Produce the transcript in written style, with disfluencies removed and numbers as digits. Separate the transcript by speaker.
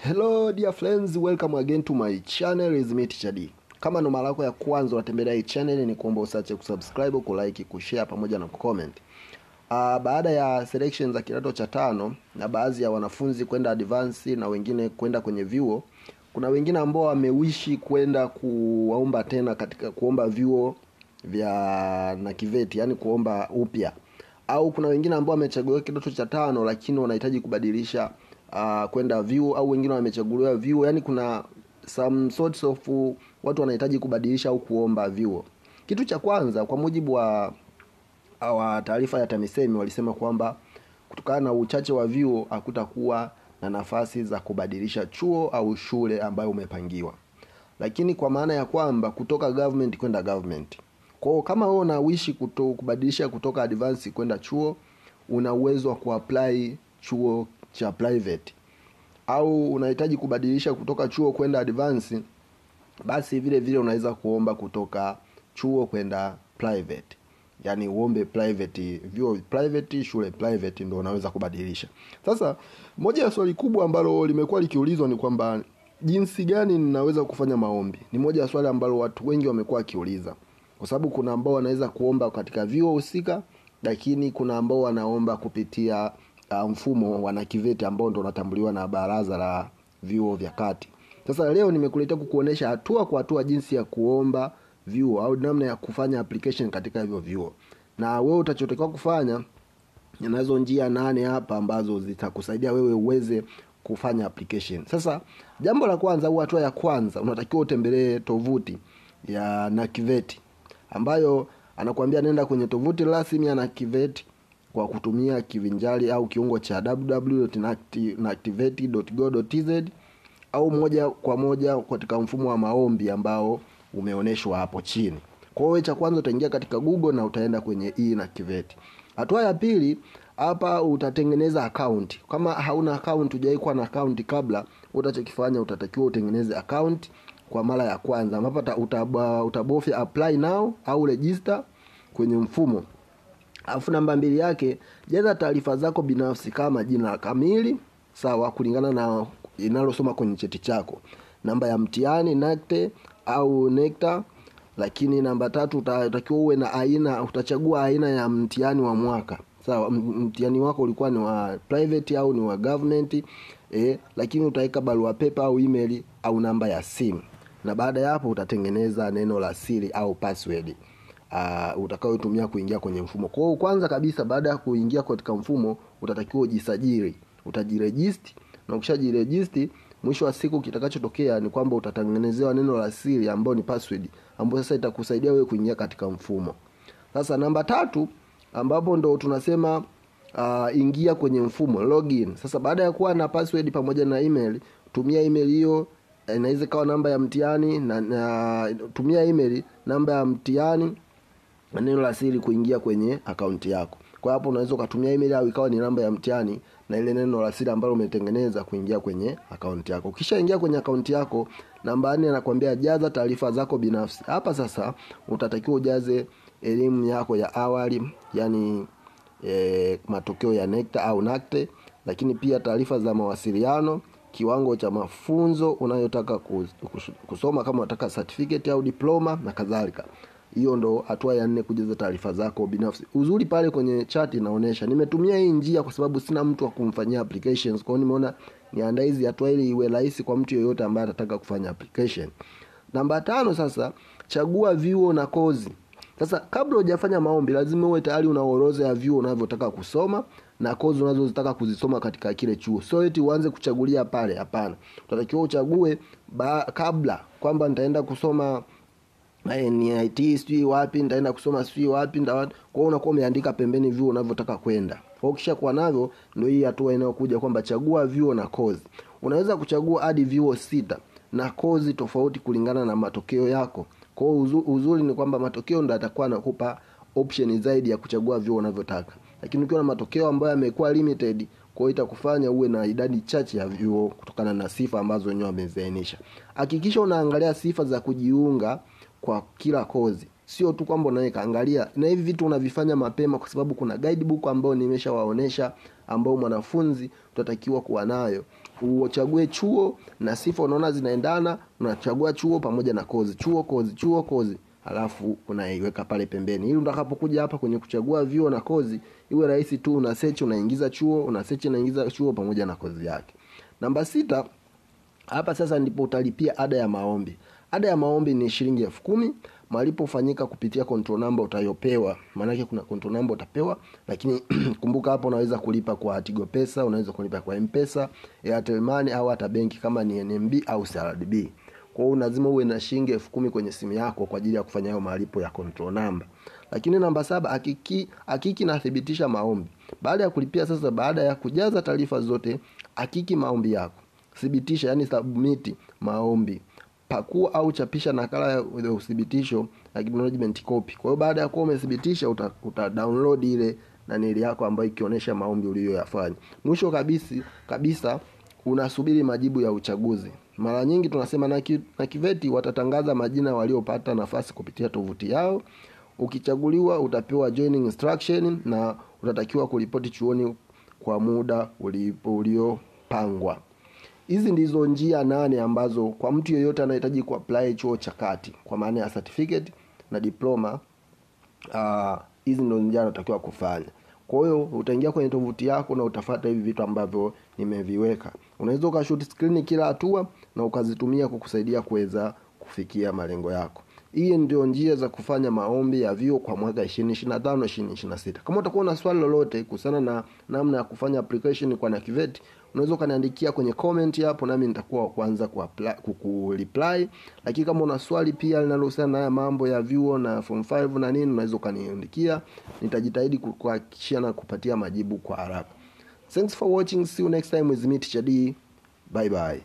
Speaker 1: Hello dear friends, welcome again to my channel is me Teacher D. Kama ndo mara yako ya kwanza unatembelea hii channel, ni kuomba usiache kusubscribe, kulike, kushare pamoja na kucomment. Baada ya selection za kidato cha 5 na baadhi ya wanafunzi kwenda advance na wengine kwenda kwenye vyuo, kuna wengine ambao wamewishi kwenda kuomba tena katika kuomba vyuo vya NACTVET, yani kuomba upya. Au kuna wengine ambao wamechagua kidato cha 5 lakini wanahitaji kubadilisha kwenda vyuo, au wengine wamechaguliwa vyuo, yani kuna some sorts of watu wanahitaji kubadilisha au kuomba vyuo. Kitu cha kwanza, kwa mujibu wa taarifa ya TAMISEMI, walisema kwamba kutokana na uchache wa vyuo hakutakuwa na nafasi za kubadilisha chuo au shule ambayo umepangiwa, lakini kwa maana ya kwamba kutoka government kwenda government. Kwa kama wewe unawishi kubadilisha kutoka advance kwenda chuo, una uwezo wa kuapply chuo cha private, au unahitaji kubadilisha kutoka chuo kwenda advance, basi vile vile unaweza kuomba kutoka chuo kwenda private. Yani uombe private, vyuo private, shule private, ndio unaweza kubadilisha. Sasa moja ya swali kubwa ambalo limekuwa likiulizwa ni kwamba jinsi gani ninaweza kufanya maombi. Ni moja ya swali ambalo watu wengi wamekuwa wakiuliza. Kwa sababu kuna ambao wanaweza kuomba katika vyuo husika, lakini kuna ambao wanaomba kupitia mfumo wa NACTVET ambao ndio unatambuliwa na Baraza la Vyuo vya Kati. Sasa leo nimekuletea kukuonesha hatua kwa hatua jinsi ya kuomba vyuo au namna ya kufanya application katika hivyo vyuo. Na wewe utachotakiwa kufanya, ninazo njia 8 hapa ambazo zitakusaidia wewe uweze kufanya application. Sasa jambo la kwanza au hatua ya kwanza, unatakiwa utembelee tovuti ya NACTVET, ambayo anakuambia nenda kwenye tovuti rasmi ya NACTVET kwa kutumia kivinjari au kiungo cha www.nactvet.go.tz, au moja kwa moja katika mfumo wa maombi ambao umeoneshwa hapo chini. Kwa hiyo cha kwanza utaingia katika Google na utaenda kwenye NACTVET. Hatua ya pili, hapa utatengeneza account. Kama hauna account, hujaikuwa na account kabla, utachokifanya utatakiwa utengeneze account kwa mara ya kwanza, ambapo utabofya apply now au register kwenye mfumo. Alafu namba 2 yake, jaza taarifa zako binafsi kama jina kamili, sawa, kulingana na inalosoma kwenye cheti chako. Namba ya mtihani NACTE au NECTA. Lakini namba 3, utakiwa uwe na aina, utachagua aina ya mtihani wa mwaka. Sawa, mtihani wako ulikuwa ni wa private au ni wa government, lakini utaweka barua pepe au email au namba ya simu. Na baada ya hapo utatengeneza neno la siri au password utakayotumia kuingia kwenye mfumo. Kwa hiyo kwanza kabisa, baada ya kuingia katika mfumo, utatakiwa ujisajili, utajiregister, na ukishajiregister, mwisho wa siku kitakachotokea ni kwamba utatengenezewa neno la siri ambao ni password, ambao sasa itakusaidia wewe kuingia katika mfumo. Sasa namba 3, ambapo ndo tunasema ingia kwenye mfumo, login. Sasa baada ya kuwa na password pamoja na email, tumia email hiyo, inaweza kawa namba ya mtihani na tumia email, namba ya mtihani na neno la siri kuingia kwenye account yako. Kwa hapo unaweza kutumia email au ikawa ni namba ya mtihani na ile neno la siri ambalo umetengeneza kuingia kwenye account yako. Ukishaingia kwenye account yako, namba 4 anakuambia jaza taarifa zako binafsi. Hapa sasa utatakiwa ujaze elimu yako ya awali, yani matokeo ya NECTA au NACTE, lakini pia taarifa za mawasiliano, kiwango cha mafunzo unayotaka kusoma, kama unataka certificate au diploma na kadhalika. Hiyo ndo hatua ya 4, kujaza taarifa zako binafsi. Uzuri pale kwenye chat inaonesha, nimetumia hii njia kwa sababu sina mtu wa kumfanyia applications. Kwa hiyo nimeona niandae hizi hatua ili iwe rahisi kwa mtu yeyote ambaye anataka kufanya application. Namba 5 sasa, chagua vyuo na kozi. Sasa kabla hujafanya maombi, lazima uwe tayari una orodha ya vyuo unavyotaka kusoma na kozi unazotaka kuzisoma katika kile chuo. So eti uanze kuchagulia pale, hapana. Utatakiwa uchague kabla kwamba nitaenda kusoma NIT sijui wapi, nitaenda kusoma sijui wapi. Kwa hiyo unakuwa umeandika pembeni vyuo unavyotaka kwenda. Kwa hiyo kisha kwa navyo, ndio hii hatua inayokuja kwamba chagua vyuo na kozi. Unaweza kuchagua hadi vyuo 6 na kozi tofauti kulingana na matokeo yako. Kwa hiyo uzuri ni kwamba matokeo ndio atakuwa anakupa option zaidi ya kuchagua vyuo unavyotaka. Lakini ukiwa na matokeo ambayo yamekuwa limited, kwa hiyo itakufanya uwe na idadi chache ya vyuo kutokana na sifa ambazo wenyewe wameziainisha. Hakikisha unaangalia sifa za kujiunga kwa kila kozi. Sio tu kwamba unaweka, angalia na hivi vitu unavifanya mapema, kwa sababu kuna guidebook ambayo nimeshawaonesha ambao mwanafunzi utatakiwa kuwa nayo uchague chuo na sifa unaona zinaendana, unachagua chuo pamoja na kozi. Chuo kozi. Alafu unaiweka pale pembeni. Ili utakapokuja hapa kwenye kuchagua vyuo na kozi, iwe rahisi tu, una search unaingiza chuo, unaingiza chuo pamoja na kozi yake. Namba 6, hapa sasa ndipo utalipia ada ya maombi. Ada ya maombi ni shilingi 10,000. Malipo fanyika kupitia control number utayopewa. Maana yake kuna control number utapewa, lakini kumbuka hapo unaweza kulipa kwa Tigo Pesa, unaweza kulipa kwa M-Pesa, Airtel Money au hata benki kama ni NMB au CRDB. Kwa hiyo lazima uwe na shilingi 10,000 kwenye simu yako kwa ajili ya kufanya hayo malipo ya control number. Lakini namba 7, hakiki na thibitisha maombi. Baada ya kulipia sasa, baada ya kujaza taarifa zote, hakiki maombi yako. Thibitisha, yani submit maombi. Pakua au chapisha nakala ya uthibitisho, acknowledgement copy. Kwa hiyo baada ya kuwa umethibitisha, uta download ile nanili yako ambayo ikionyesha maombi uliyoyafanya. Mwisho kabisa unasubiri majibu ya uchaguzi. Mara nyingi tunasema na KVET watatangaza majina waliopata nafasi kupitia tovuti yao. Ukichaguliwa utapewa joining instruction na utatakiwa kuripoti chuoni kwa muda uliopangwa. Hizi ndizo njia 8 ambazo kwa mtu yeyote anahitaji kuapply chuo cha kati kwa maana ya certificate na diploma. Hizi ndizo njia unatakiwa kufanya. Kwa hiyo utaingia kwenye tovuti yako na utafuata hivi vitu ambavyo nimeviweka. Unaweza ukashoot screen kila hatua na ukazitumia kukusaidia kuweza kufikia malengo yako. Hii ndio njia za kufanya maombi ya vyuo kwa mwaka 2025 2026. Kama utakuwa na swali lolote kuhusiana na namna ya kufanya application kwa KVET, unaweza kaniandikia kwenye comment hapo, nami nitakuwa kwanza kureply. Lakini kama una swali pia linalohusiana na mambo ya vyuo na form 5 na nini, unaweza kaniandikia. Nitajitahidi kuhakikisha na kupatia majibu kwa haraka. Thanks for watching. See you next time with me, Teacher D. Bye bye.